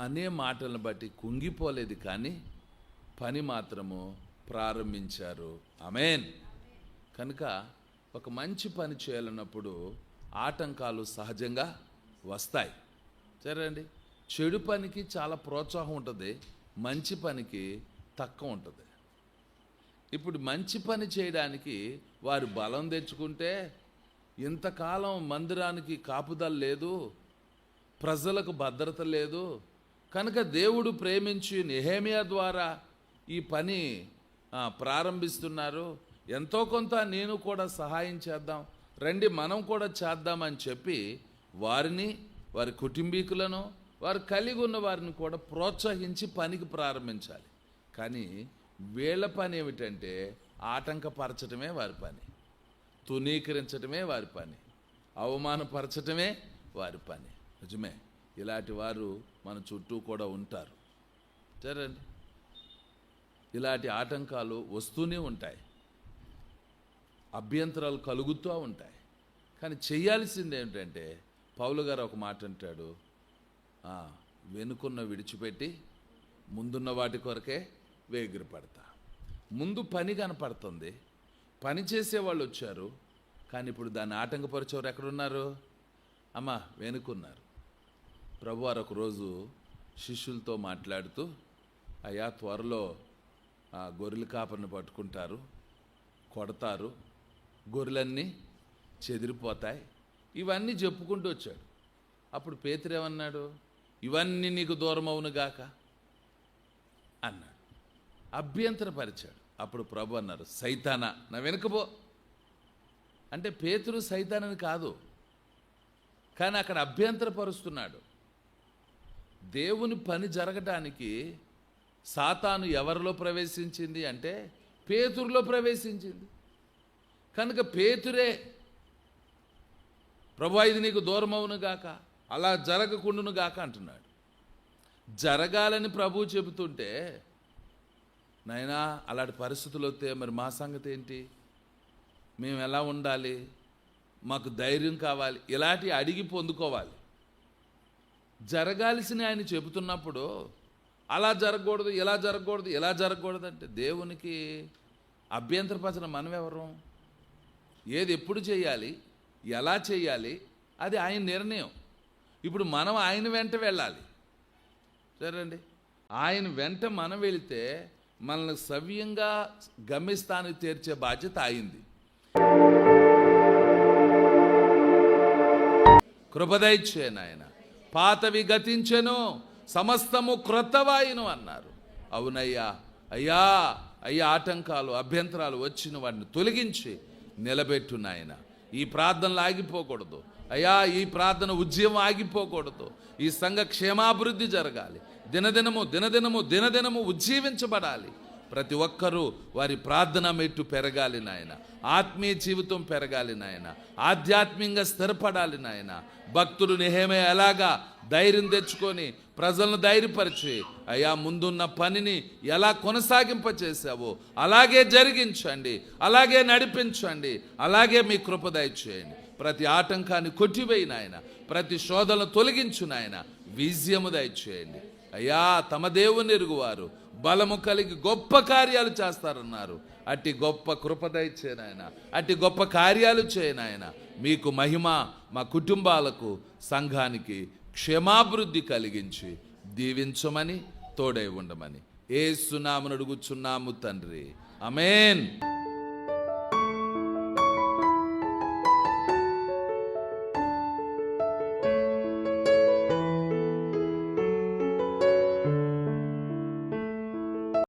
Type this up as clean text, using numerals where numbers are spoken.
అనే మాటలను బట్టి కుంగిపోలేదు, కానీ పని మాత్రము ప్రారంభించారు. ఆమేన్. కనుక ఒక మంచి పని చేయాలన్నప్పుడు ఆటంకాలు సహజంగా వస్తాయి. సరే అండి, చెడు పనికి చాలా ప్రోత్సాహం ఉంటుంది, మంచి పనికి తక్కువ ఉంటుంది. ఇప్పుడు మంచి పని చేయడానికి వారు బలం తెచ్చుకుంటే, ఇంతకాలం మందిరానికి కాపుదల లేదు, ప్రజలకు భద్రత లేదు, కనుక దేవుడు ప్రేమించి నెహెమ్యా ద్వారా ఈ పని ప్రారంభిస్తున్నారు, ఎంతో కొంత నేను కూడా సహాయం చేద్దాం, రండి మనం కూడా చేద్దామని చెప్పి వారిని, వారి కుటుంబీకులను, వారు కలిగి ఉన్న వారిని కూడా ప్రోత్సహించి పనికి ప్రారంభించాలి. కానీ వీళ్ళ పని ఏమిటంటే ఆటంకపరచటమే వారి పని, తునీకరించటమే వారి పని, అవమానపరచటమే వారి పని. నిజమే, ఇలాంటి వారు మన చుట్టూ కూడా ఉంటారు. సరే అండి, ఇలాంటి ఆటంకాలు వస్తూనే ఉంటాయి, అభ్యంతరాలు కలుగుతూ ఉంటాయి. కానీ చేయాల్సింది ఏంటంటే, పౌలు గారు ఒక మాట అంటాడు, వెనుకున్న విడిచిపెట్టి ముందున్న వాటి కొరకే వేగిరపడతా. ముందు పని కనపడుతుంది, పని చేసేవాళ్ళు వచ్చారు, కానీ ఇప్పుడు దాన్ని ఆటంకపరిచేవారు ఎక్కడున్నారు? అమ్మా వెనుకున్నారు. ప్రభువారు ఒకరోజు శిష్యులతో మాట్లాడుతూ, అయ్యా త్వరలో గొర్రెల కాపరిని పట్టుకుంటారు, కొడతారు, గొర్రెలన్నీ చెదిరిపోతాయి, ఇవన్నీ చెప్పుకుంటూ వచ్చాడు. అప్పుడు పేతురు ఏమన్నాడు? ఇవన్నీ నీకు దూరం అవునుగాక అన్నాడు, అభ్యంతరపరిచాడు. అప్పుడు ప్రభు అన్నారు, సైతానా నా వెనుకపో అంటే పేతురు సైతానని కాదు, కానీ అక్కడ అభ్యంతరపరుస్తున్నాడు. దేవుని పని జరగటానికి సాతాను ఎవరిలో ప్రవేశించింది అంటే పేతురులో ప్రవేశించింది. కనుక పేతురే, ప్రభువా ఇది నీకు దూరం అవును గాక, అలా జరగకుండును గాక అంటున్నాడు. జరగాలని ప్రభువు చెబుతుంటే, నాయనా అలాంటి పరిస్థితులు వస్తే మరి మా సంగతి ఏంటి, మేము ఎలా ఉండాలి, మాకు ధైర్యం కావాలి, ఇలాంటివి అడిగి పొందుకోవాలి. జరగాల్సిన ఆయన చెబుతున్నప్పుడు అలా జరగకూడదు, ఇలా జరగకూడదు, ఇలా జరగకూడదు అంటే దేవునికి అభ్యంతరపరచడం మనం ఎవరు? ఏది ఎప్పుడు చేయాలి, ఎలా చేయాలి, అది ఆయన నిర్ణయం. ఇప్పుడు మనం ఆయన వెంట వెళ్ళాలి. సరేండి, ఆయన వెంట మనం వెళితే మనల్ని సవ్యంగా గమ్యస్థానానికి చేర్చే బాధ్యత అయింది. కృపదైచ్చేను ఆయన, పాతవి గతించెను, సమస్తము క్రొత్తవాయును అన్నారు. అవునయ్యా, అయ్యా అయ్యా ఆటంకాలు అభ్యంతరాలు వచ్చిన వాటిని తొలగించి నిలబెట్టు నాయన. ఈ ప్రార్థనలు ఆగిపోకూడదు అయ్యా, ఈ ప్రార్థన ఉద్యమం ఆగిపోకూడదు, ఈ సంఘ క్షేమాభివృద్ధి జరగాలి, దినదినము దినదినము దినదినము ఉజ్జీవించబడాలి. ప్రతి ఒక్కరూ వారి ప్రార్థన మెట్టు పెరగాలి నాయన, ఆత్మీయ జీవితం పెరగాలి నాయన, ఆధ్యాత్మికంగా స్థిరపడాలి నాయన. భక్తుడు నెహెమ్యా ఎలాగా ధైర్యం తెచ్చుకొని ప్రజలను ధైర్యపరిచి అయ్యా ముందున్న పనిని ఎలా కొనసాగింప చేశావో అలాగే జరిగించండి, అలాగే నడిపించండి, అలాగే మీ కృప దయచేయండి. ప్రతి ఆటంకాన్ని కొట్టివేయి నాయన, ప్రతి శోధనను తొలగించు నాయన, విజయము దయచేయండి అయ్యా. తమ దేవుని ఎరుగువారు బలము కలిగి గొప్ప కార్యాలు చేస్తారన్నారు. అట్టి గొప్ప కృప దయచేయనాయన, అట్టి గొప్ప కార్యాలు చేయనాయన. మీకు మహిమ, మా కుటుంబాలకు సంఘానికి క్షేమాభివృద్ధి కలిగించి దీవించమని, తోడై ఉండమని యేసు నామమున అడుగుచున్నాము తండ్రి, ఆమేన్.